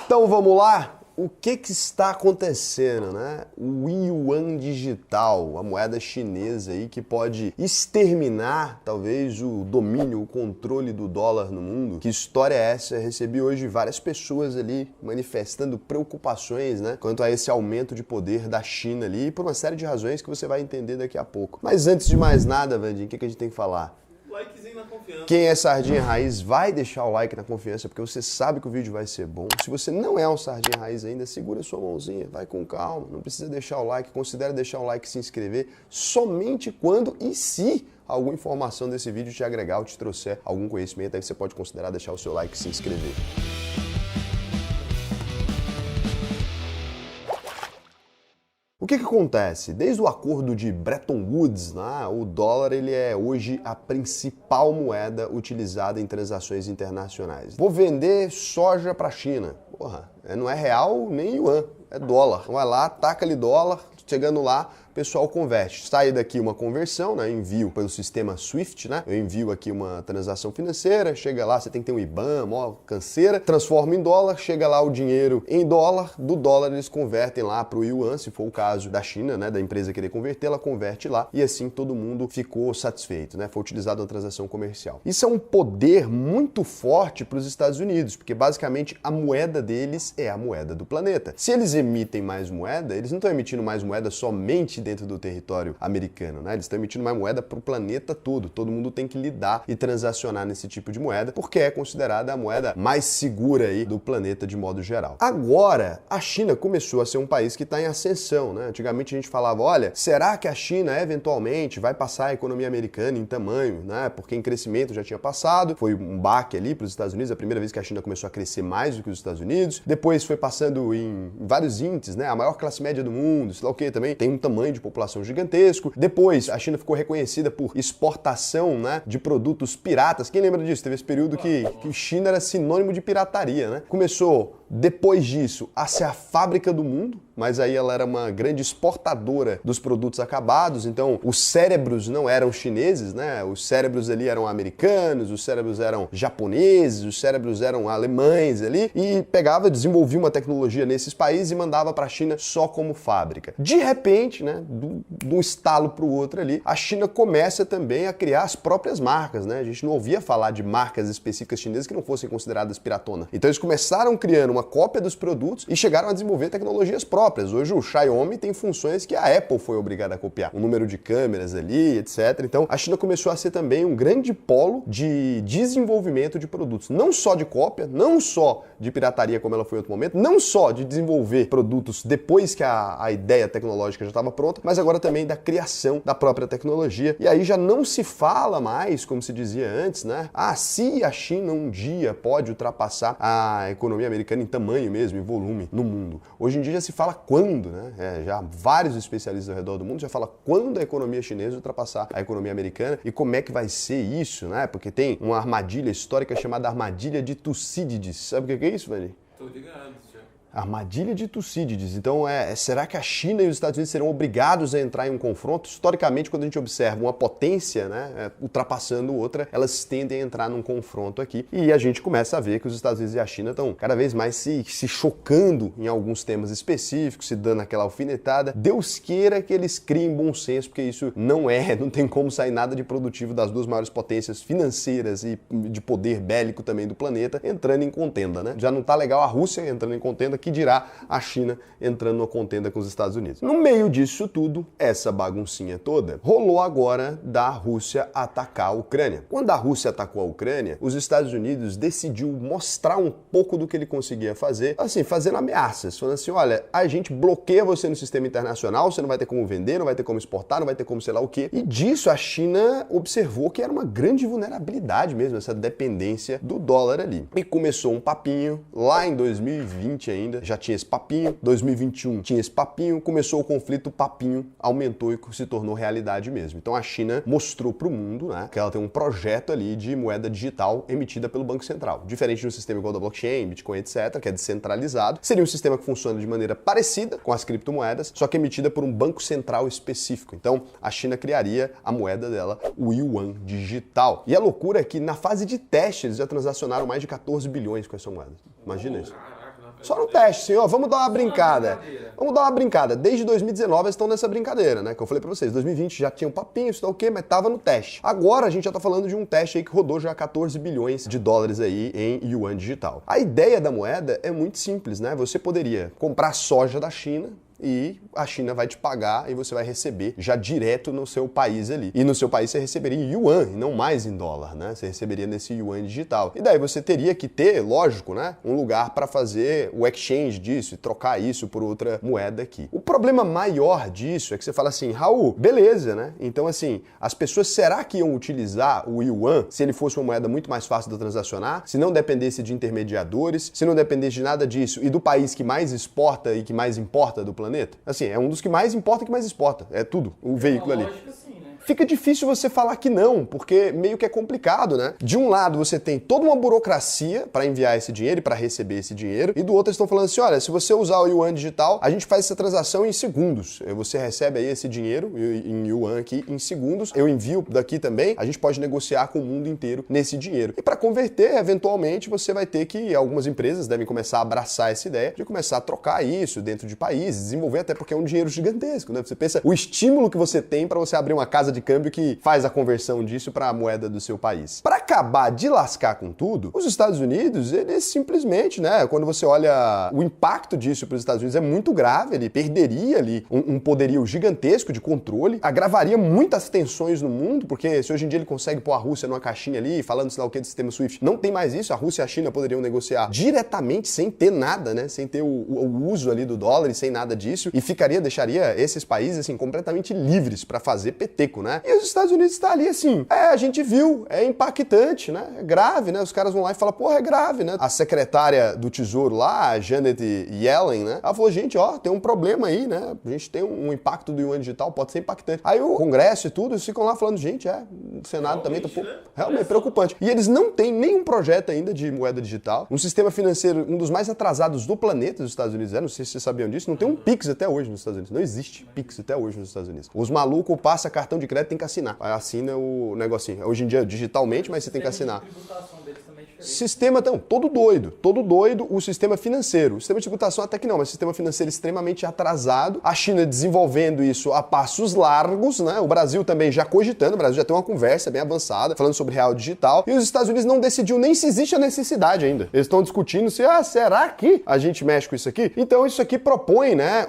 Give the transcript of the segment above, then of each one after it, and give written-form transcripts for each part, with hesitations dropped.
Então vamos lá? O que está acontecendo, né? O Yuan digital, a moeda chinesa aí que pode exterminar talvez o domínio, o controle do dólar no mundo. Que história é essa? Eu recebi hoje várias pessoas ali manifestando preocupações, né? Quanto a esse aumento de poder da China ali, por uma série de razões que você vai entender daqui a pouco. Mas antes de mais nada, Vandinho, o que a gente tem que falar? Likezinho na confiança. Quem é sardinha raiz vai deixar o like na confiança, porque você sabe que o vídeo vai ser bom. Se você não é um sardinha raiz ainda, segura sua mãozinha, vai com calma, não precisa deixar o like, considere deixar o like e se inscrever somente quando e se alguma informação desse vídeo te agregar ou te trouxer algum conhecimento, aí você pode considerar deixar o seu like e se inscrever. O que acontece? Desde o acordo de Bretton Woods, né, o dólar ele é hoje a principal moeda utilizada em transações internacionais. Vou vender soja para a China. Porra, não é real nem yuan, é dólar. Vai lá, taca ali dólar, chegando lá, o pessoal converte. Sai daqui uma conversão, né? Envio pelo sistema SWIFT, né? Eu envio aqui uma transação financeira, chega lá, você tem que ter um IBAN, mó canseira, transforma em dólar, chega lá o dinheiro em dólar, do dólar eles convertem lá para o yuan, se for o caso da China, né? Da empresa querer converter, ela converte lá e assim todo mundo ficou satisfeito, né? Foi utilizado na transação comercial. Isso é um poder muito forte para os Estados Unidos, porque basicamente a moeda deles é a moeda do planeta. Se eles emitem mais moeda, eles não estão emitindo mais moeda somente dentro do território americano, né? Eles estão emitindo mais moeda para o planeta todo. Todo mundo tem que lidar e transacionar nesse tipo de moeda, porque é considerada a moeda mais segura aí do planeta de modo geral. Agora, a China começou a ser um país que está em ascensão, né? Antigamente a gente falava, olha, será que a China eventualmente vai passar a economia americana em tamanho, né? Porque em crescimento já tinha passado, foi um baque ali para os Estados Unidos, a primeira vez que a China começou a crescer mais do que os Estados Unidos. Depois foi passando em vários índices, né? A maior classe média do mundo, sei lá o que também, tem um tamanho de população gigantesco. Depois, a China ficou reconhecida por exportação, né, de produtos piratas. Quem lembra disso? Teve esse período que China era sinônimo de pirataria, né? Começou, depois disso, a ser a fábrica do mundo, mas aí ela era uma grande exportadora dos produtos acabados, então os cérebros não eram chineses, né? Os cérebros ali eram americanos, os cérebros eram japoneses, os cérebros eram alemães ali, e pegava, desenvolvia uma tecnologia nesses países e mandava para a China só como fábrica. De repente, né, de um estalo para o outro ali, a China começa também a criar as próprias marcas, né? A gente não ouvia falar de marcas específicas chinesas que não fossem consideradas piratonas. Então eles começaram criando uma cópia dos produtos e chegaram a desenvolver tecnologias próprias. Hoje o Xiaomi tem funções que a Apple foi obrigada a copiar. O número de câmeras ali, etc. Então a China começou a ser também um grande polo de desenvolvimento de produtos. Não só de cópia, não só de pirataria como ela foi em outro momento, não só de desenvolver produtos depois que a ideia tecnológica já estava pronta, mas agora também da criação da própria tecnologia. E aí já não se fala mais, como se dizia antes, né? Ah, se a China um dia pode ultrapassar a economia americana em tamanho mesmo, em volume no mundo. Hoje em dia já se fala quando, né? Já vários especialistas ao redor do mundo já falam quando a economia chinesa ultrapassar a economia americana e como é que vai ser isso, né? Porque tem uma armadilha histórica chamada armadilha de Tucídides. Sabe o que é isso, Vani? Tô ligado, já. Armadilha de Tucídides. Então, será que a China e os Estados Unidos serão obrigados a entrar em um confronto? Historicamente, quando a gente observa uma potência, né, ultrapassando outra, elas tendem a entrar num confronto aqui. E a gente começa a ver que os Estados Unidos e a China estão cada vez mais se chocando em alguns temas específicos, se dando aquela alfinetada. Deus queira que eles criem bom senso, porque isso não tem como sair nada de produtivo das duas maiores potências financeiras e de poder bélico também do planeta entrando em contenda, né? Já não tá legal a Rússia entrando em contenda, que dirá a China entrando numa contenda com os Estados Unidos. No meio disso tudo, essa baguncinha toda, rolou agora da Rússia atacar a Ucrânia. Quando a Rússia atacou a Ucrânia, os Estados Unidos decidiu mostrar um pouco do que ele conseguia fazer, assim, fazendo ameaças, falando assim, olha, a gente bloqueia você no sistema internacional, você não vai ter como vender, não vai ter como exportar, não vai ter como sei lá o quê. E disso a China observou que era uma grande vulnerabilidade mesmo, essa dependência do dólar ali. E começou um papinho, lá em 2020 ainda, já tinha esse papinho, 2021 tinha esse papinho, começou o conflito, o papinho aumentou e se tornou realidade mesmo. Então a China mostrou para o mundo, né, que ela tem um projeto ali de moeda digital emitida pelo Banco Central. Diferente de um sistema igual da blockchain, Bitcoin, etc., que é descentralizado, seria um sistema que funciona de maneira parecida com as criptomoedas, só que emitida por um banco central específico. Então a China criaria a moeda dela, o Yuan digital. E a loucura é que na fase de teste eles já transacionaram mais de 14 bilhões com essa moeda. Imagina isso. Só no teste, assim, ó, vamos dar uma brincada. Vamos dar uma brincada. Desde 2019 eles estão nessa brincadeira, né? Que eu falei pra vocês, 2020 já tinha um papinho, isso tá o quê, mas tava no teste. Agora a gente já tá falando de um teste aí que rodou já 14 bilhões de dólares aí em yuan digital. A ideia da moeda é muito simples, né? Você poderia comprar soja da China, e a China vai te pagar e você vai receber já direto no seu país ali. E no seu país você receberia em yuan e não mais em dólar, né? Você receberia nesse yuan digital. E daí você teria que ter, lógico, né, um lugar para fazer o exchange disso e trocar isso por outra moeda aqui. O problema maior disso é que você fala assim, Raul, beleza, né? Então assim, as pessoas será que iam utilizar o yuan se ele fosse uma moeda muito mais fácil de transacionar, se não dependesse de intermediadores, se não dependesse de nada disso e do país que mais exporta e que mais importa do planeta? Assim, é um dos que mais importa e que mais exporta. É tudo, o veículo ali. Lógico, sim, né? Fica difícil você falar que não, porque meio que é complicado, né? De um lado você tem toda uma burocracia para enviar esse dinheiro e para receber esse dinheiro, e do outro eles estão falando assim, olha, se você usar o yuan digital, a gente faz essa transação em segundos. Você recebe aí esse dinheiro em yuan aqui em segundos, eu envio daqui também, a gente pode negociar com o mundo inteiro nesse dinheiro. E para converter, eventualmente, você vai ter que, algumas empresas devem começar a abraçar essa ideia de começar a trocar isso dentro de países, desenvolver, até porque é um dinheiro gigantesco, né? Você pensa o estímulo que você tem para você abrir uma casa de câmbio que faz a conversão disso para a moeda do seu país. Para acabar de lascar com tudo, os Estados Unidos, eles simplesmente, né, quando você olha o impacto disso para os Estados Unidos é muito grave, ele perderia ali um poderio gigantesco de controle, agravaria muitas tensões no mundo, porque se hoje em dia ele consegue pôr a Rússia numa caixinha ali, falando sei lá o que do sistema SWIFT, não tem mais isso, a Rússia e a China poderiam negociar diretamente sem ter nada, né, sem ter o uso ali do dólar e sem nada disso, e deixaria esses países assim completamente livres para fazer peteco, né? E os Estados Unidos está ali assim, a gente viu, é impactante, né? É grave, né? Os caras vão lá e falam, porra, é grave, né? A secretária do Tesouro lá, a Janet Yellen, né? Ela falou, gente, ó, tem um problema aí, né? A gente tem um impacto do yuan digital, pode ser impactante. Aí o Congresso e tudo, eles ficam lá falando, gente, o Senado também tá realmente preocupante. E eles não têm nenhum projeto ainda de moeda digital. Um sistema financeiro, um dos mais atrasados do planeta dos Estados Unidos, não sei se vocês sabiam disso, não tem um Pix até hoje nos Estados Unidos. Não existe Pix até hoje nos Estados Unidos. Os malucos passam cartão de crédito, tem que assinar. Aí assina o negocinho. Hoje em dia, digitalmente, mas você tem que assinar. Sistema, então, todo doido, o sistema financeiro. O sistema de tributação até que não, mas o sistema financeiro extremamente atrasado. A China desenvolvendo isso a passos largos, né? O Brasil também já cogitando, o Brasil já tem uma conversa bem avançada, falando sobre real digital. E os Estados Unidos não decidiu nem se existe a necessidade ainda. Eles estão discutindo se, será que a gente mexe com isso aqui? Então isso aqui propõe, né,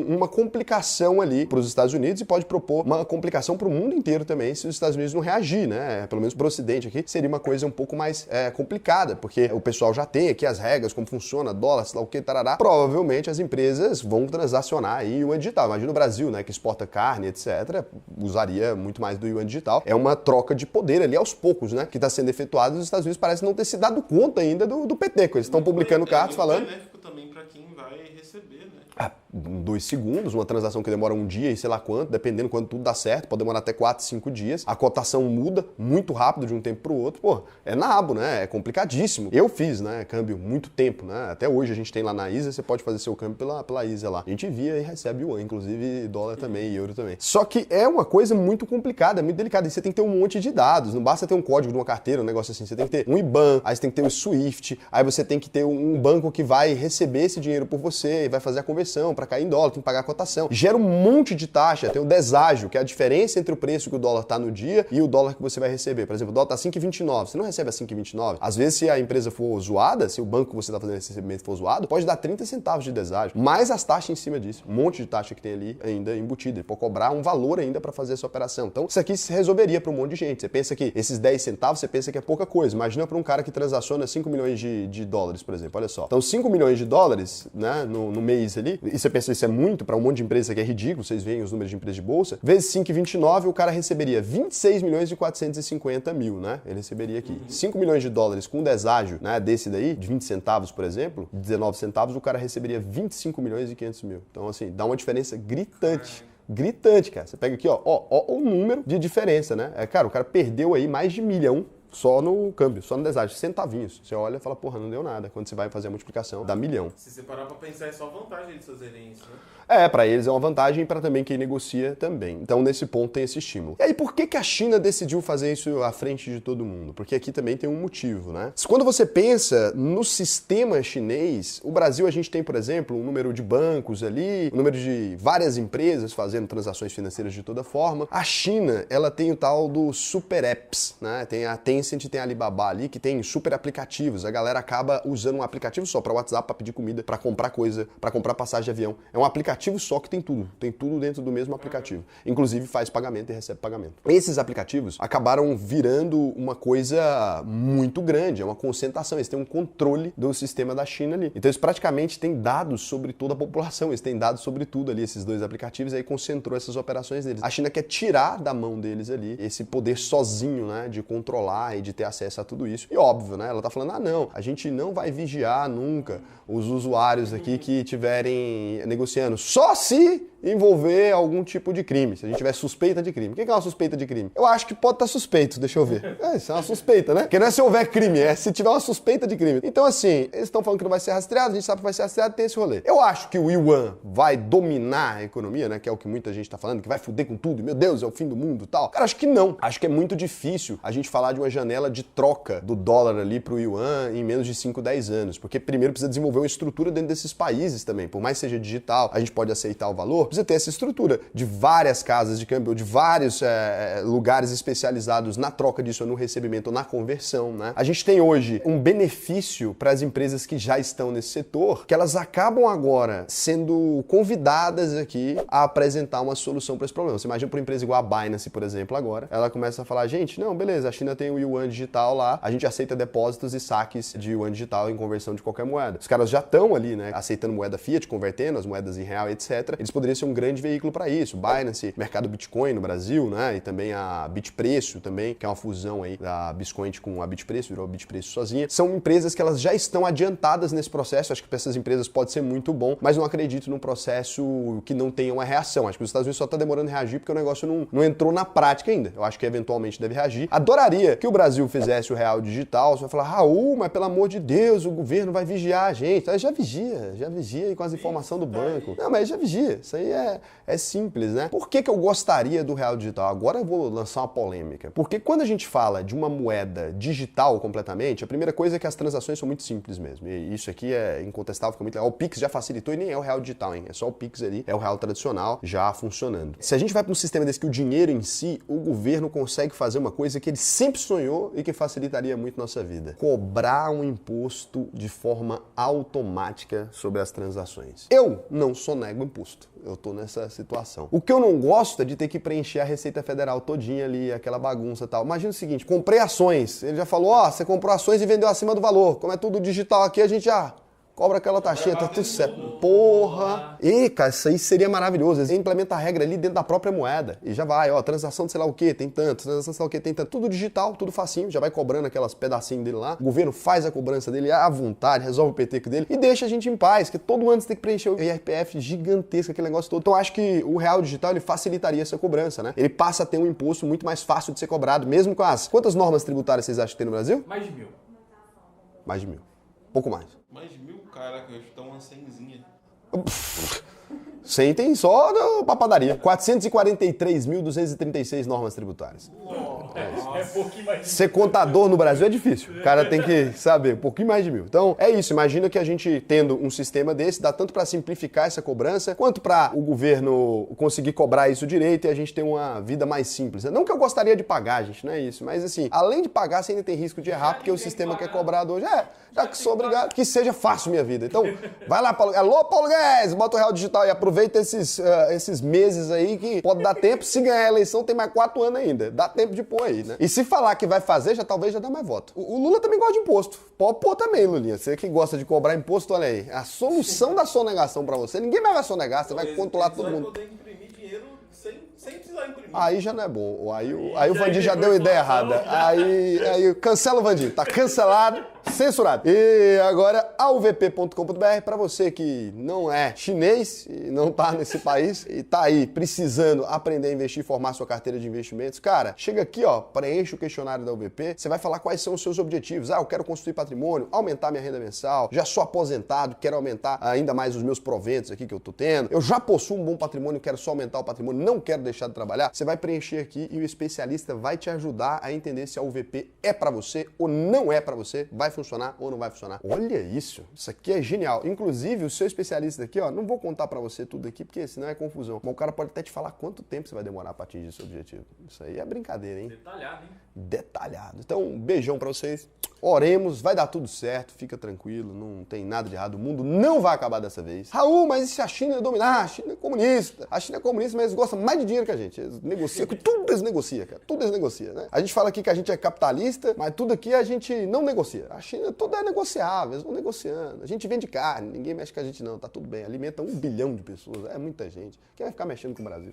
uma complicação ali para os Estados Unidos e pode propor uma complicação para o mundo inteiro também se os Estados Unidos não reagir, né? Pelo menos para o Ocidente aqui, seria uma coisa um pouco mais complicada, porque o pessoal já tem aqui as regras, como funciona, dólar, sei lá o que, tarará. Provavelmente as empresas vão transacionar aí yuan digital. Imagina o Brasil, né, que exporta carne, etc., usaria muito mais do yuan digital. É uma troca de poder ali aos poucos, né, que está sendo efetuada. Os Estados Unidos parecem não ter se dado conta ainda do peteco. Eles estão publicando cartas falando... também para quem vai receber, né? 2 segundos, uma transação que demora um dia e sei lá quanto, dependendo quando tudo dá certo, pode demorar até 4, 5 dias. A cotação muda muito rápido de um tempo para o outro. Pô, é nabo, né? É complicadíssimo. Eu fiz, né, câmbio muito tempo, né? Até hoje a gente tem lá na ISA, você pode fazer seu câmbio pela ISA lá. A gente envia e recebe yuan, inclusive dólar também e euro também. Só que é uma coisa muito complicada, é muito delicada. E você tem que ter um monte de dados. Não basta ter um código de uma carteira, um negócio assim. Você tem que ter um IBAN, aí você tem que ter o SWIFT, aí você tem que ter um banco que vai receber esse dinheiro por você e vai fazer a conversão para cair em dólar, tem que pagar a cotação. Gera um monte de taxa, tem o deságio, que é a diferença entre o preço que o dólar está no dia e o dólar que você vai receber. Por exemplo, o dólar está 5,29, você não recebe a 5,29. Às vezes, se a empresa for zoada, se o banco que você está fazendo esse recebimento for zoado, pode dar 30 centavos de deságio, mais as taxas em cima disso. Um monte de taxa que tem ali ainda embutida. Ele pode cobrar um valor ainda para fazer essa operação. Então, isso aqui se resolveria para um monte de gente. Você pensa que esses 10 centavos, você pensa que é pouca coisa. Imagina para um cara que transaciona 5 milhões de dólares, por exemplo. Olha só. Então, 5 milhões de dólares, né, no mês ali, e você pensa isso é muito para um monte de empresa que é ridículo, vocês veem os números de empresas de bolsa, vezes 5,29, o cara receberia 26 milhões e 450 mil, né? Ele receberia aqui. 5 milhões de dólares com deságio, né, desse daí, de 20 centavos, por exemplo, 19 centavos, o cara receberia 25 milhões e 500 mil. Então, assim, dá uma diferença gritante. Gritante, cara. Você pega aqui, ó o número de diferença, né? Cara, o cara perdeu aí mais de 1 milhão Só no câmbio, só no deságio, centavinhos. Você olha e fala, porra, não deu nada. Quando você vai fazer a multiplicação, dá milhão. Se você parar pra pensar, é só vantagem eles fazerem isso, né? Pra eles é uma vantagem e para também quem negocia também. Então, nesse ponto, tem esse estímulo. E aí, por que a China decidiu fazer isso à frente de todo mundo? Porque aqui também tem um motivo, né? Quando você pensa no sistema chinês, o Brasil, a gente tem, por exemplo, um número de bancos ali, um número de várias empresas fazendo transações financeiras de toda forma. A China, ela tem o tal do super apps, né? Tem a Tencent, tem a Alibaba ali, que tem super aplicativos. A galera acaba usando um aplicativo só para WhatsApp, para pedir comida, para comprar coisa, para comprar passagem de avião. É um aplicativo só que tem tudo dentro do mesmo aplicativo. Inclusive faz pagamento e recebe pagamento. Esses aplicativos acabaram virando uma coisa muito grande, é uma concentração, eles têm um controle do sistema da China ali. Então eles praticamente têm dados sobre toda a população, eles têm dados sobre tudo ali, esses dois aplicativos, aí concentrou essas operações deles. A China quer tirar da mão deles ali esse poder sozinho, né, de controlar e de ter acesso a tudo isso. E óbvio, né, ela tá falando, não, a gente não vai vigiar nunca os usuários aqui que estiverem negociando, só se envolver algum tipo de crime, se a gente tiver suspeita de crime. O que é uma suspeita de crime? Eu acho que pode estar suspeito, deixa eu ver. Isso é uma suspeita, né? Porque não é se houver crime, é se tiver uma suspeita de crime. Então, assim, eles estão falando que não vai ser rastreado, a gente sabe que vai ser rastreado, tem esse rolê. Eu acho que o yuan vai dominar a economia, né? Que é o que muita gente tá falando, que vai foder com tudo, meu Deus, é o fim do mundo e tal. Cara, acho que não. Acho que é muito difícil a gente falar de uma janela de troca do dólar ali pro yuan em menos de 5, 10 anos. Porque primeiro precisa desenvolver uma estrutura dentro desses países também. Por mais que seja digital, a gente pode aceitar o valor, precisa ter essa estrutura de várias casas de câmbio, de vários lugares especializados na troca disso, no recebimento ou na conversão, né? A gente tem hoje um benefício para as empresas que já estão nesse setor, que elas acabam agora sendo convidadas aqui a apresentar uma solução para esse problema. Você imagina para uma empresa igual a Binance, por exemplo, agora, ela começa a falar, gente, não, beleza, a China tem o yuan digital lá, a gente aceita depósitos e saques de yuan digital em conversão de qualquer moeda. Os caras já estão ali, né, aceitando moeda fiat, convertendo as moedas em real, etc. Eles poderiam ser um grande veículo para isso. Binance, mercado Bitcoin no Brasil, né, e também a Bitpreço também, que é uma fusão aí da Biscoint com a Bitpreço, virou a Bitpreço sozinha. São empresas que elas já estão adiantadas nesse processo. Acho que para essas empresas pode ser muito bom, mas não acredito num processo que não tenha uma reação. Acho que os Estados Unidos só está demorando a reagir porque o negócio não entrou na prática ainda. Eu acho que eventualmente deve reagir. Adoraria que o Brasil fizesse o real digital. Você vai falar, Raul, mas pelo amor de Deus, o governo vai vigiar a gente. Já vigia aí com as informações do banco. Não, mas já vigia. Isso aí é simples, né? Por que eu gostaria do real digital? Agora eu vou lançar uma polêmica. Porque quando a gente fala de uma moeda digital completamente, a primeira coisa é que as transações são muito simples mesmo. E isso aqui é incontestável, fica muito legal. O Pix já facilitou e nem é o real digital, hein? É só o Pix ali, é o real tradicional já funcionando. Se a gente vai para um sistema desse que o dinheiro em si, o governo consegue fazer uma coisa que ele sempre sonhou e que facilitaria muito nossa vida. Cobrar um imposto de forma automática sobre as transações. Eu não sonego imposto. Eu tô nessa situação. O que eu não gosto é de ter que preencher a Receita Federal todinha ali, aquela bagunça e tal. Imagina o seguinte, comprei ações. Ele já falou, você comprou ações e vendeu acima do valor. Como é tudo digital aqui, a gente já cobra aquela taxinha, tá tudo certo. Porra! E, cara, isso aí seria maravilhoso. Eles implementam a regra ali dentro da própria moeda. E já vai, transação de sei lá o que, tem tanto, transação de sei lá o que, tem tanto. Tudo digital, tudo facinho, já vai cobrando aquelas pedacinhos dele lá. O governo faz a cobrança dele à vontade, resolve o PT dele e deixa a gente em paz, que todo ano você tem que preencher o IRPF gigantesco, aquele negócio todo. Então acho que o real digital, ele facilitaria essa cobrança, né? Ele passa a ter um imposto muito mais fácil de ser cobrado, mesmo com as... Quantas normas tributárias vocês acham que tem no Brasil? Mais de 1.000. Mais de 1.000. Pouco mais. Mais de 1.000? Caraca, eu acho que tá uma 100zinha. 100 tem só pra padaria. 443.236 normas tributárias. É um pouquinho mais de... Ser contador no Brasil é difícil. O cara tem que saber, um pouquinho mais de 1.000. Então, é isso. Imagina que a gente, tendo um sistema desse, dá tanto para simplificar essa cobrança, quanto para o governo conseguir cobrar isso direito e a gente ter uma vida mais simples. Não que eu gostaria de pagar, gente, não é isso. Mas, assim, além de pagar, você ainda tem risco de errar, porque o sistema que é cobrado hoje já que sou obrigado, que seja fácil minha vida. Então, vai lá, Paulo. Alô, Paulo Guedes, bota o real digital e aproveita esses meses aí que pode dar tempo. Se ganhar a eleição, tem mais 4 anos ainda. Dá tempo de pôr aí, né? E se falar que vai fazer, talvez já dá mais voto. O Lula também gosta de imposto. Pode pôr também, Lulinha. Você que gosta de cobrar imposto, olha aí. A solução da sonegação pra você. Ninguém mais vai sonegar, você vai controlar todo mundo. Poder imprimir dinheiro sem precisar imprimir. Aí já não é bom. Aí o Vandinho já deu ideia errada. Aí cancela o Vandinho. Tá cancelado. Censurado. E agora, alvp.com.br, para você que não é chinês e não tá nesse país e tá aí precisando aprender a investir, formar sua carteira de investimentos, cara, chega aqui, ó, preenche o questionário da UVP, você vai falar quais são os seus objetivos. Eu quero construir patrimônio, aumentar minha renda mensal, já sou aposentado, quero aumentar ainda mais os meus proventos aqui que eu tô tendo, eu já possuo um bom patrimônio, quero só aumentar o patrimônio, não quero deixar de trabalhar. Você vai preencher aqui e o especialista vai te ajudar a entender se a UVP é para você ou não é para você, vai funcionar ou não vai funcionar. Olha isso aqui é genial. Inclusive, o seu especialista aqui, ó, não vou contar para você tudo aqui, porque senão é confusão. Mas o cara pode até te falar quanto tempo você vai demorar para atingir seu objetivo. Isso aí é brincadeira, hein? Detalhado, hein? Detalhado. Então, um beijão para vocês. Oremos, vai dar tudo certo, fica tranquilo, não tem nada de errado, o mundo não vai acabar dessa vez. Raul, mas e se a China dominar? A China é comunista. A China é comunista, mas eles gostam mais de dinheiro que a gente. Eles negociam, tudo eles negociam, cara. Tudo eles negociam, né? A gente fala aqui que a gente é capitalista, mas tudo aqui a gente não negocia. A China tudo é negociável, eles vão negociando. A gente vende carne, ninguém mexe com a gente não, tá tudo bem. Alimenta 1 bilhão de pessoas, é muita gente. Quem vai ficar mexendo com o Brasil?